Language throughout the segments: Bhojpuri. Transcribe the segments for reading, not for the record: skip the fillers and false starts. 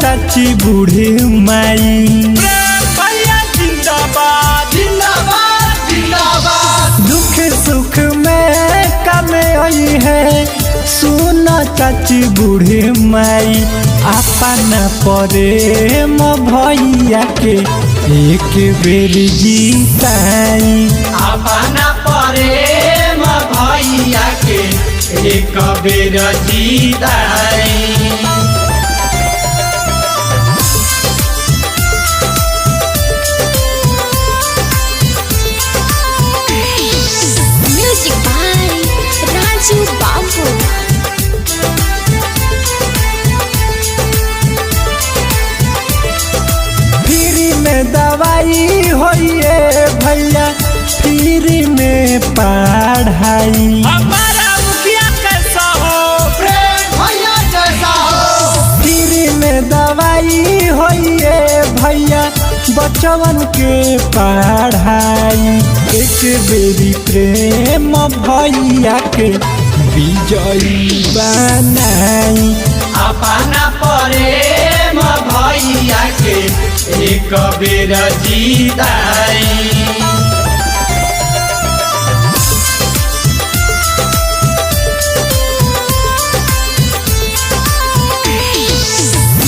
चाची बूढ़ी माई भैया जिंदाबाद जिंदाबाद जिंदाबाद। दुख सुख में कमे आई है सुना चाची बूढ़ी माई अपना प्रेम भैया के एक बेर जीताई अपना प्रेम भैया के एक बेर जीताई। Music by Raju Babu। Free में दवाई होइए भैया फ्री में पढ़ाई हमारा मुखिया कैसा हो प्रेम भैया जैसा हो। फ्री में दवाई होइए भैया बचवन के पढ़ाई एक बेरी प्रेम भैया के विजयी बनाई अपना प्रेम भैया के एक बेर जीताई।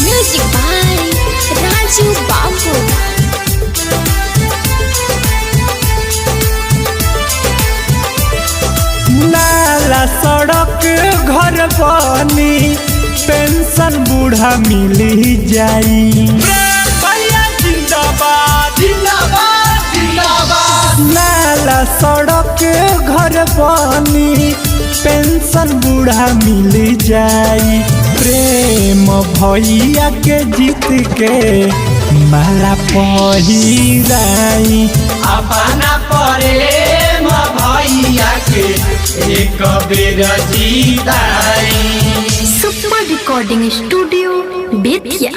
Music by Raju Babu। नाला सड़क घर बनी पेंशन बूढ़ा मिली जाई भैया जिंदाबाद जिंदाबाद जिंदाबाद। नाला सड़क घर बनी पेंशन बूढ़ा मिल जाई प्रेम भैया के जीत के माला पहिराई अपना प्रेम भैया के एक बेर जीताई। Super recording studio Bettiah.